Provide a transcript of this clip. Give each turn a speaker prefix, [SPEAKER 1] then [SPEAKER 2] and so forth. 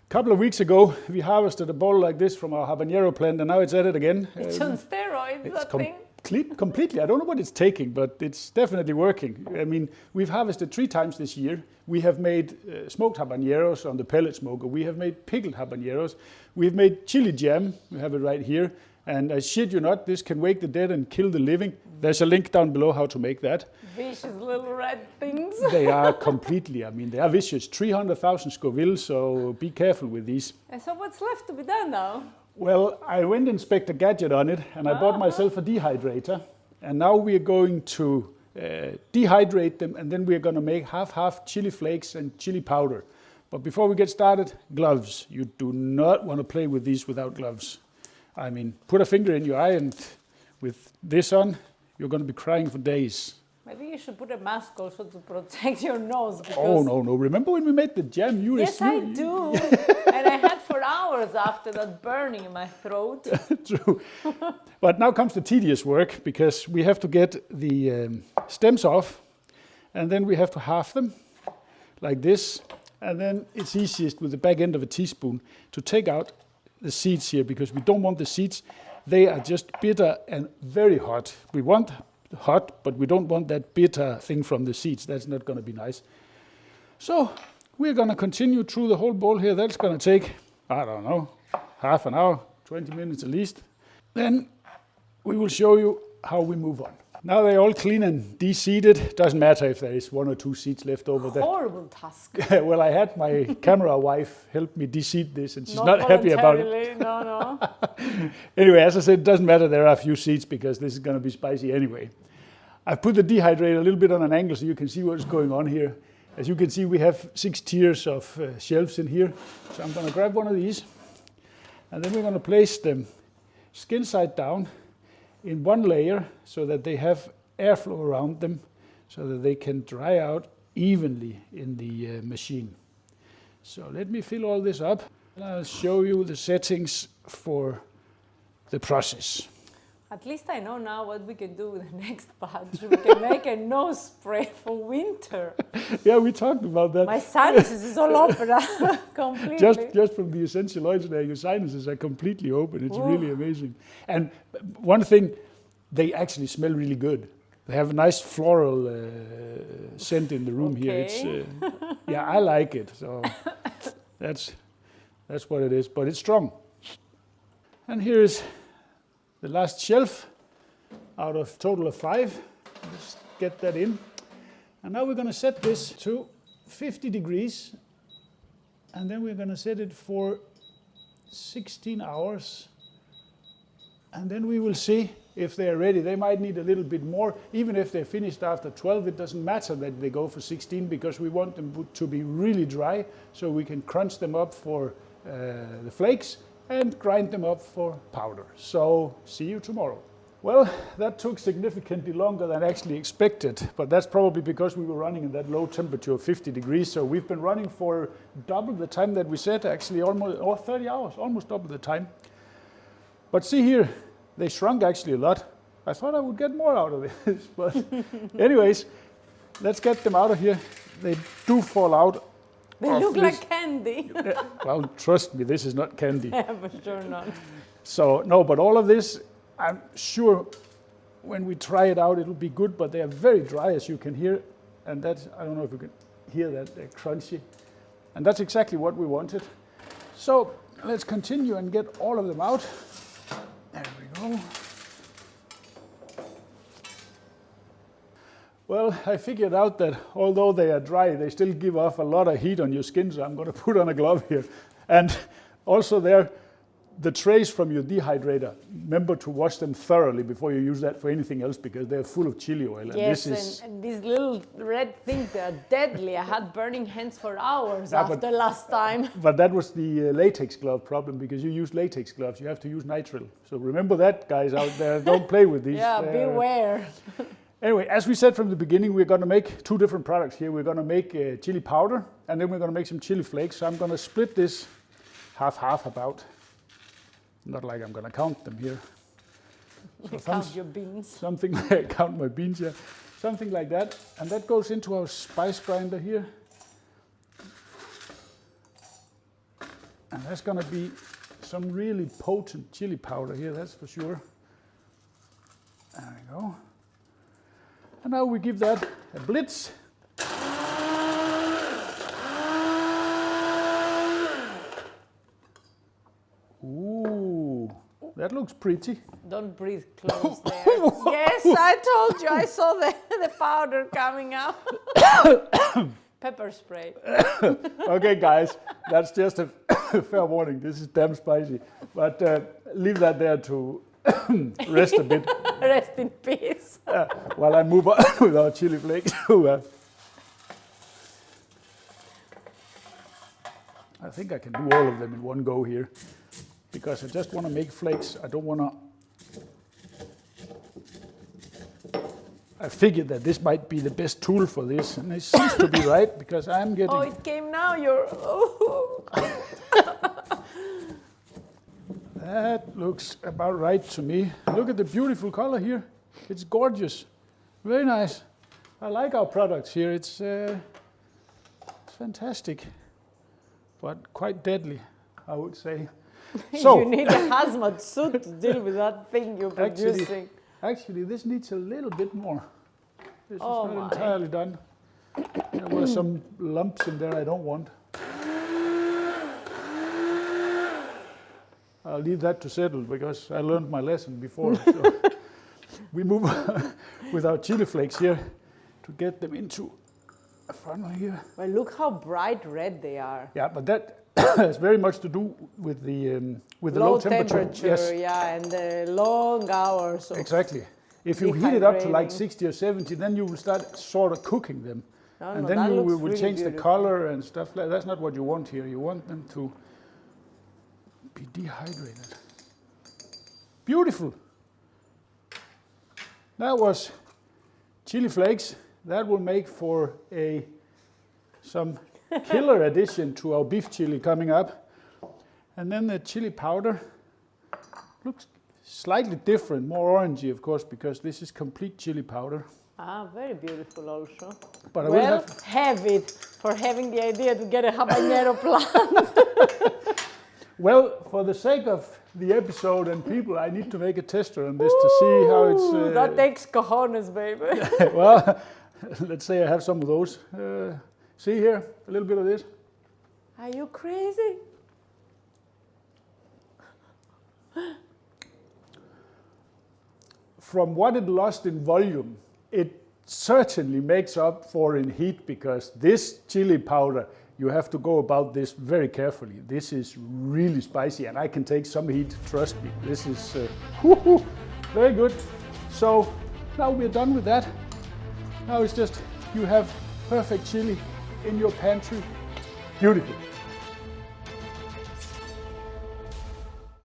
[SPEAKER 1] couple of weeks ago, we harvested a bottle like this from our habanero plant, and now it's at it again.
[SPEAKER 2] It's on steroids, that thing.
[SPEAKER 1] Completely. I don't know what it's taking, but it's definitely working. I mean, we've harvested 3 times this year. We have made smoked habaneros on the pellet smoker. We have made pickled habaneros. We've made chili jam. We have it right here. And I shit you not, this can wake the dead and kill the living. There's a link down below how to make that.
[SPEAKER 2] Vicious little red things.
[SPEAKER 1] They are completely, I mean, they are vicious. 300,000 Scoville, so be careful with these.
[SPEAKER 2] And so what's left to be done now?
[SPEAKER 1] Well, I went and spec'd a gadget on it, and I bought myself a dehydrator. And now we are going to dehydrate them, and then we are going to make half chili flakes and chili powder. But before we get started, gloves. You do not want to play with these without gloves. I mean, put a finger in your eye, and with this on, you're going to be crying for days.
[SPEAKER 2] Maybe you should put a mask also to protect your nose.
[SPEAKER 1] Oh, no. Remember when we made the jam?
[SPEAKER 2] Yes, I do. And I had for hours after that burning in my throat.
[SPEAKER 1] True. But now comes the tedious work, because we have to get the stems off, and then we have to halve them like this. And then it's easiest with the back end of a teaspoon to take out the seeds here, because we don't want the seeds. They are just bitter and very hot. We want hot, but we don't want that bitter thing from the seeds. That's not going to be nice. So we're going to continue through the whole bowl here. That's going to take, I don't know, half an hour, 20 minutes at least. Then we will show you how we move on. Now they're all clean and de-seeded. Doesn't matter if there is 1 or 2 seeds left over there.
[SPEAKER 2] Horrible task.
[SPEAKER 1] Well, I had my camera wife help me de-seed this, and she's not happy about it.
[SPEAKER 2] No.
[SPEAKER 1] Anyway, as I said, it doesn't matter. There are a few seeds because this is going to be spicy anyway. I've put the dehydrator a little bit on an angle so you can see what's going on here. As you can see, we have 6 tiers of shelves in here. So I'm going to grab one of these, and then we're going to place them skin side down in one layer so that they have airflow around them so that they can dry out evenly in the machine. So let me fill all this up, and I'll show you the settings for the process.
[SPEAKER 2] At least I know now what we can do with the next batch. We can make a nose spray for winter.
[SPEAKER 1] Yeah, we talked about that.
[SPEAKER 2] My sinuses is all open completely.
[SPEAKER 1] Just from the essential oils there, your sinuses are completely open. It's really amazing. And one thing, they actually smell really good. They have a nice floral scent in the room here. It's, yeah, I like it. So that's what it is. But it's strong. And here is the last shelf out of total of 5. Just get that in. And now we're going to set this to 50 degrees. And then we're going to set it for 16 hours. And then we will see if they're ready. They might need a little bit more. Even if they're finished after 12, it doesn't matter that they go for 16, because we want them to be really dry so we can crunch them up for the flakes and grind them up for powder. So see you tomorrow. Well, that took significantly longer than actually expected, but that's probably because we were running in that low temperature of 50 degrees. So we've been running for double the time that we set, actually almost 30 hours, almost double the time. But see here, they shrunk actually a lot. I thought I would get more out of this, but anyways, let's get them out of here. They do fall out.
[SPEAKER 2] They look like candy.
[SPEAKER 1] Well, trust me, this is not candy.
[SPEAKER 2] Yeah, for sure not.
[SPEAKER 1] So, no, but all of this, I'm sure when we try it out, it'll be good, but they are very dry, as you can hear. And that's, I don't know if you can hear that, they're crunchy. And that's exactly what we wanted. So, let's continue and get all of them out. There we go. Well, I figured out that although they are dry, they still give off a lot of heat on your skin, so I'm going to put on a glove here. And also there, the trays from your dehydrator, remember to wash them thoroughly before you use that for anything else, because they're full of chili oil.
[SPEAKER 2] Yes, and these little red things, they're deadly. I had burning hands for hours after last time.
[SPEAKER 1] But that was the latex glove problem, because you use latex gloves. You have to use nitrile. So remember that, guys out there. Don't play with these.
[SPEAKER 2] Yeah, beware.
[SPEAKER 1] Anyway, as we said from the beginning, we're going to make 2 different products here. We're going to make chili powder, and then we're going to make some chili flakes. So I'm going to split this half about. Not like I'm going to count them here.
[SPEAKER 2] So count your beans.
[SPEAKER 1] Something like, count my beans, yeah. Something like that. And that goes into our spice grinder here. And there's gonna be some really potent chili powder here, that's for sure. There we go. And now we give that a blitz. Ooh, that looks pretty.
[SPEAKER 2] Don't breathe close there. Yes, I told you, I saw the powder coming out. Pepper spray.
[SPEAKER 1] Okay, guys, that's just a fair warning. This is damn spicy. But leave that there to rest a bit.
[SPEAKER 2] Rest in peace.
[SPEAKER 1] While I move on with our chili flakes. I think I can do all of them in one go here, because I just want to make flakes. I don't want to. I figured that this might be the best tool for this, and it seems to be right, because I'm getting.
[SPEAKER 2] Oh, it came now. You're. Oh.
[SPEAKER 1] That looks about right to me. Look at the beautiful color here. It's gorgeous. Very nice. I like our products here. It's fantastic, but quite deadly, I would say. So
[SPEAKER 2] you need a hazmat suit to deal with that thing you're producing.
[SPEAKER 1] Actually, this needs a little bit more. This is not
[SPEAKER 2] my.
[SPEAKER 1] entirely done. There were some lumps in there I don't want. I'll leave that to settle, because I learned my lesson before. So we move with our chili flakes here to get them into a funnel here.
[SPEAKER 2] Well, look how bright red they are.
[SPEAKER 1] Yeah, but that has very much to do with the low temperature. Yes.
[SPEAKER 2] Yeah, and the long hours. Of
[SPEAKER 1] Exactly. If you heat it up to like
[SPEAKER 2] dehydrating.
[SPEAKER 1] 60 or 70, then you will start sort of cooking them. And then
[SPEAKER 2] that
[SPEAKER 1] you
[SPEAKER 2] looks
[SPEAKER 1] will
[SPEAKER 2] really
[SPEAKER 1] change the
[SPEAKER 2] beautiful.
[SPEAKER 1] color and stuff. That's not what you want here. You want them to be dehydrated. Beautiful. That was chili flakes. That will make for some killer addition to our beef chili coming up. And then the chili powder looks slightly different, more orangey, of course, because this is complete chili powder.
[SPEAKER 2] Ah, very beautiful also.
[SPEAKER 1] But I will
[SPEAKER 2] Well, have it for having the idea to get a habanero plant.
[SPEAKER 1] Well, for the sake of the episode and people, I need to make a tester on this to see how it's.
[SPEAKER 2] That takes cojones, baby.
[SPEAKER 1] Well, let's say I have some of those. See here, a little bit of this.
[SPEAKER 2] Are you crazy?
[SPEAKER 1] From what it lost in volume, it certainly makes up for in heat, because this chili powder, you have to go about this very carefully. This is really spicy, and I can take some heat, trust me. This is very good. So now we're done with that. Now it's just, you have perfect chili in your pantry. Beautiful.